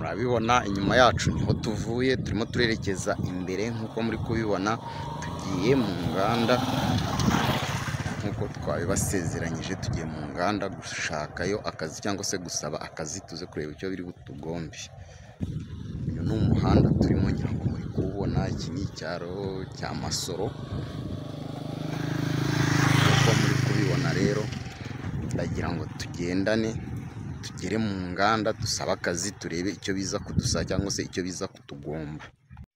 murabibona inyuma yacu niho tuvuye, turimo turerekeza imbere nk'uko muri kubibona. Tugiye mu nganda nk'uko twabibasezeranyije, tugiye mu nganda gushakayo akazi cyangwa se gusaba akazi, tuze kureba icyo biri butugombe. Uyu ni umuhanda turimo, ngira ngo muri kuwubona. Iki ni icyaro cya Masoro nk'uko muri kubibona. Rero ndagira ngo tugendane tugere mu nganda dusaba akazi, turebe icyo biza kudusaba cyangwa se icyo biza kutugomba.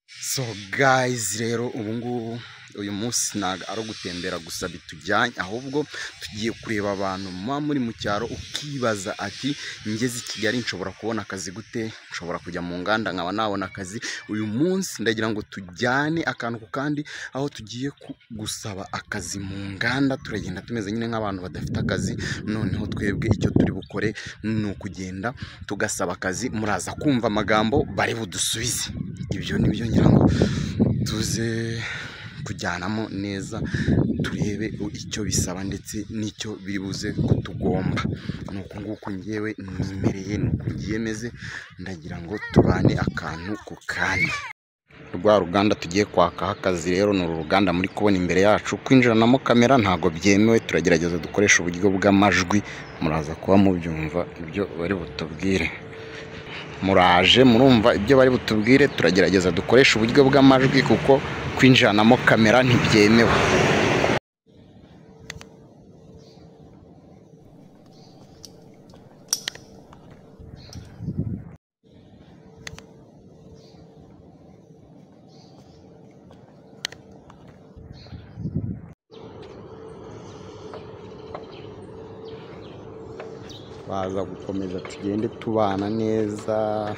So guys, rero ubu ngubu uyu munsi ntago ari ugutembera gusa bitujyanye, ahubwo tugiye kureba abantu muba muri mu cyaro ukibaza ati ngeze i Kigali nshobora kubona akazi gute, nshobora kujya mu nganda nkaba nabona akazi. Uyu munsi ndagira ngo tujyane akantu ku kandi, aho tugiye gusaba akazi mu nganda. Turagenda tumeze nyine nk'abantu badafite akazi, noneho twebwe icyo turi bukore ni ukugenda tugasaba akazi. Muraza kumva amagambo bari budusubize, ibyo nibyo ngira ngo tuze kujyanamo neza, turebe icyo bisaba ndetse n'icyo biri buze kutugomba. Nuko nguko ngewe nimereye, nuko ngiye meze, ndagira ngo tubane akantu ku kandi. Rwa ruganda tugiye kwakaho akazi rero ni uru ruganda muri kubona imbere yacu. Kwinjiranamo kamera ntabwo byemewe, turagerageza dukoresha uburyo bw'amajwi, muraza kuba mubyumva ibyo bari butubwire. Muraje murumva ibyo bari butubwire, turagerageza dukoresha uburyo bw'amajwi kuko kwinjiranamo kamera ntibyemewe. Baza gukomeza tugende tubana neza,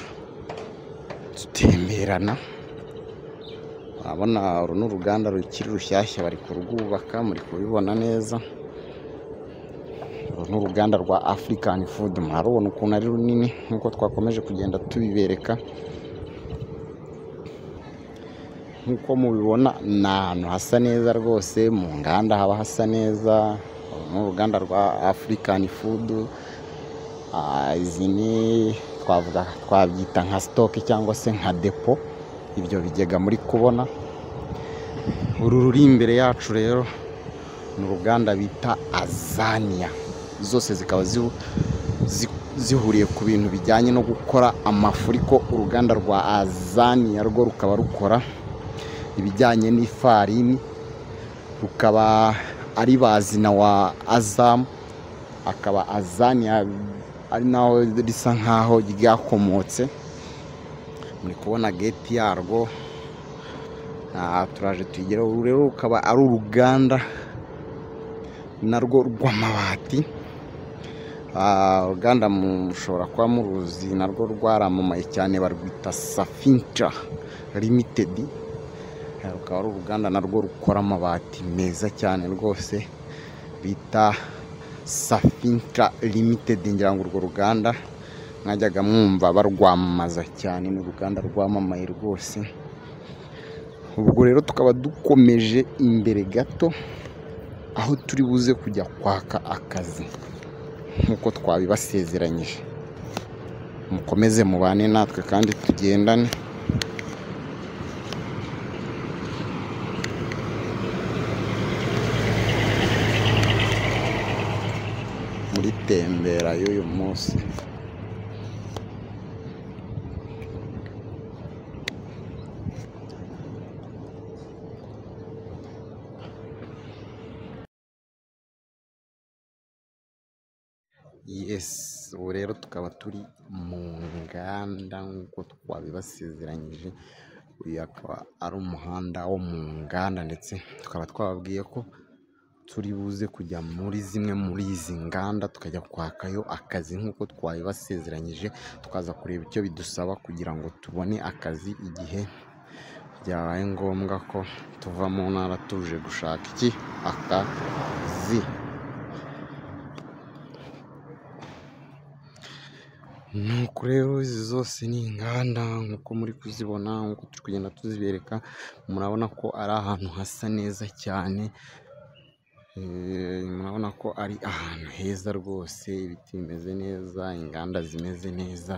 dutemberana. Urabona uru ni uruganda rukiri rushyashya, bari kurwubaka, muri kubibona neza. Uru ni uruganda rwa African Food, murabona ukuntu ari runini nk'uko twakomeje kugenda tubibereka. Nk'uko mubibona ni ahantu hasa neza rwose, mu nganda haba hasa neza. Uru ni uruganda rwa African Food. Izi ni twabyita nka stock cyangwa se nka depo, ibyo bigega muri kubona. Uru ruri imbere yacu rero ni uruganda bita Azania, zose zikaba zihuriye ku bintu bijyanye no gukora amafu, ariko uruganda rwa Azania rwo rukaba rukora ibijyanye n'ifarini, rukaba ari bazina wa Azam, akaba Azania ari naho risa nkaho ryakomotse. Muri kubona gate yarwo, turaje tuyigera. Uru rero rukaba ari uruganda narwo rw'amabati. Uruganda mushobora kuba muruzi, narwo rwaramamaye cyane, barwita Safintra Limited. Rukaba ari uruganda narwo rukora amabati meza cyane rwose, bita Safintra Limited. Ngira ngo urwo ruganda mwajyaga mwumva barwamamaza cyane, ni uruganda rwamamaye rwose. Ubwo rero tukaba dukomeje imbere gato, aho turi buze kujya kwaka akazi nk'uko twabibasezeranyije. Mukomeze mubane natwe kandi tugendane. Muri tembera y'uyu munsi. Yes, ubu rero tukaba turi mu nganda nk'uko twabibasezeranyije. Uyu akaba ari umuhanda wo mu nganda, ndetse tukaba twababwiye ko turi buze kujya muri zimwe muri izi nganda tukajya kwakayo akazi nk'uko twabibasezeranyije, tukaza kureba icyo bidusaba kugira ngo tubone akazi igihe byabaye ngombwa ko tuva mu ntara tuje gushaka akazi. Nuko rero izi zose ni inganda nk'uko muri kuzibona, nk'uko turi kugenda tuzibereka. Murabona ko ari ahantu hasa neza cyane, murabona ko ari ahantu heza rwose, ibiti bimeze neza, inganda zimeze neza.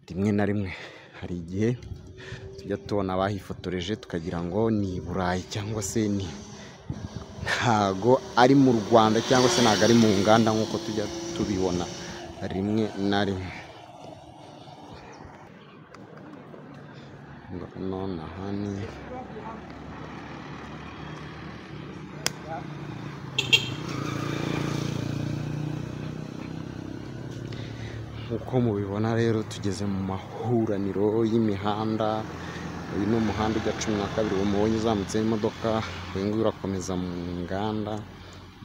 rimwe na rimwe hari igihe tujya tubona abahifotoreje tukagira ngo ni i Burayi cyangwa se ni ntago ari mu Rwanda cyangwa se ntago ari mu nganda nk'uko tujya tubibona rimwe na rimwe. None aha ni uko mubibona rero tugeze mu mahuraniro y'imihanda. Uyu ni umuhanda ujya 12 umubonye uzamutse imodoka, uyu nguyu urakomeza mu nganda,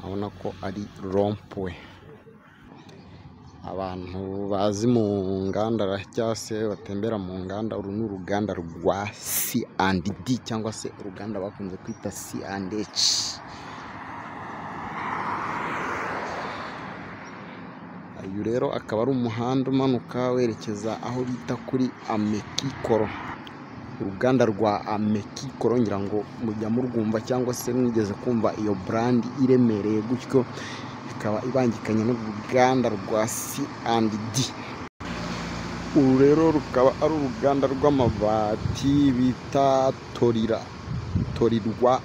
urabona ko ari rompwe. Abantu bazi mu nganda cyangwa se batembera mu nganda, uru ni uruganda rwa C&D cyangwa se uruganda bakunze kwita C&H. Uyu rero akaba ari umuhanda umanuka werekeza aho bita kuri Amekikoro. Uruganda rwa Amekikoro ngira ngo mujya murwumva cyangwa se mwigeze kumva iyo brand iremereye gutyo, ikaba ibangikanye n'uruganda rwa C&D. Uru rero rukaba ari uruganda rw'amabati bita Torirwa.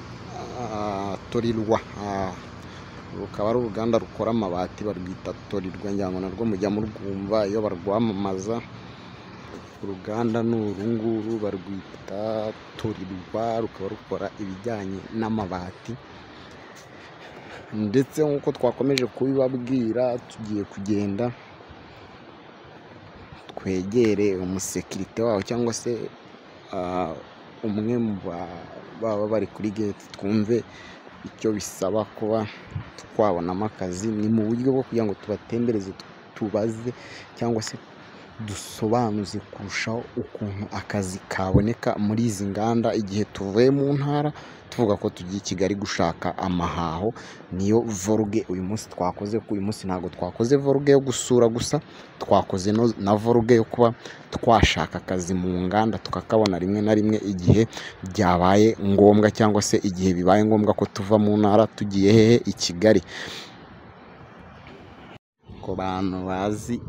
Rukaba ari uruganda rukora amabati barwita Torirwa, ngira ngo narwo mujya murwumva iyo barwamamaza. Uruganda ni uru nguru barwita Torirwa, rukaba rukora ibijyanye n'amabati. Ndetse nk'uko twakomeje kubibabwira, tugiye kugenda twegere umusekirite waho cyangwa se umwe mu baba bari kuri gate, twumve icyo bisaba kuba twabonamo akazi. Ni mu buryo bwo kugira ngo tubatembereze, tubaze cyangwa se dusobanuze kurushaho ukuntu akazi kaboneka muri izi nganda igihe tuvuye mu ntara tuvuga ko tugiye i Kigali gushaka amahaho. Niyo voruge uyu munsi twakoze. Uyu munsi ntabwo twakoze voruge yo gusura gusa, twakoze na voruge yo kuba twashaka akazi mu nganda tukakabona rimwe na rimwe igihe byabaye ngombwa cyangwa se igihe bibaye ngombwa ko tuva mu ntara tugiye hehe i Kigali. Ku bantu bazi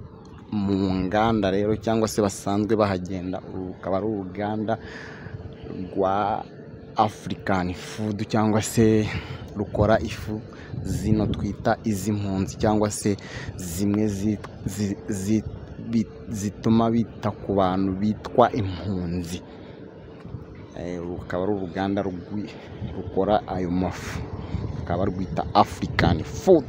mu nganda rero cyangwa se basanzwe bahagenda, rukaba ari uruganda rwa African Food cyangwa se rukora ifu zino twita iz'impunzi cyangwa se zimwe zituma bita ku bantu bitwa impunzi. Rukaba ari uruganda rukora ayo mafu, rukaba rwita African Food.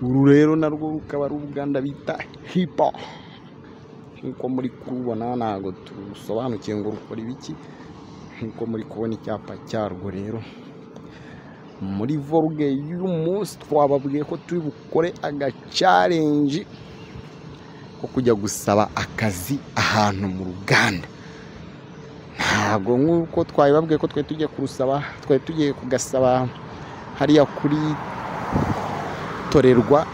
Uru rero narwo rukaba ari uruganda bita Hipa. Nkuko muri kurubona ntago tusobanukiye ngo rukora ibiki, nkuko muri kubona icyapa cyarwo. Rero muri voruge y'uyu munsi twababwiye ko turi bukore challenge ko kujya gusaba akazi ahantu mu ruganda. Ntago nkuko twabibabwiye ko twe tugiye kurusaba, twe tugiye kugasaba hariya kuri Torerwa.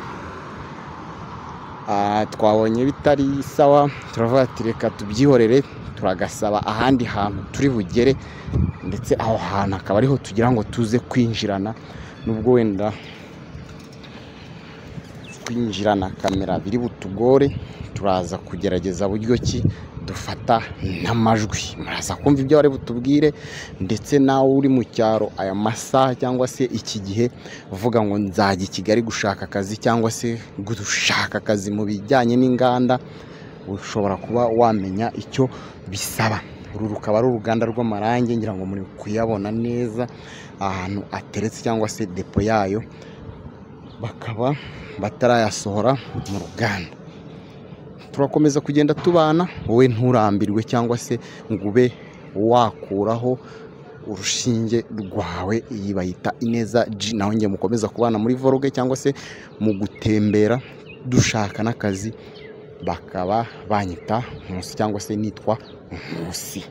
Twabonye bitari sawa, turavuga ati reka tubyihorere, turagasaba ahandi hantu turi bugere, ndetse aho hantu akaba ariho tugira ngo tuze kwinjirana. Nubwo wenda kwinjirana kamera biri butugore, turaza kugerageza buryo ki dufata n'amajwi, muraza kumva ibyo bari butubwire. Ndetse nawe uri mu cyaro aya masaha cyangwa se iki gihe uvuga ngo nzajya i Kigali gushaka akazi cyangwa se gushaka akazi mu bijyanye n'inganda, ushobora kuba wamenya icyo bisaba. Uru rukaba ari uruganda rw'amarangi, ngira ngo muri kuyabona neza ahantu ateretse cyangwa se depo yayo, bakaba batarayasohora mu ruganda. Turakomeza kugenda tubana, wowe nturambirwe cyangwa se ngo ube wakuraho urushinge rwawe. Iyi bayita Ineza G. Naho ngiye mukomeza kubana muri voruge cyangwa se mu gutembera dushaka n'akazi, bakaba banyita Nkusi cyangwa se nitwa Nkusi.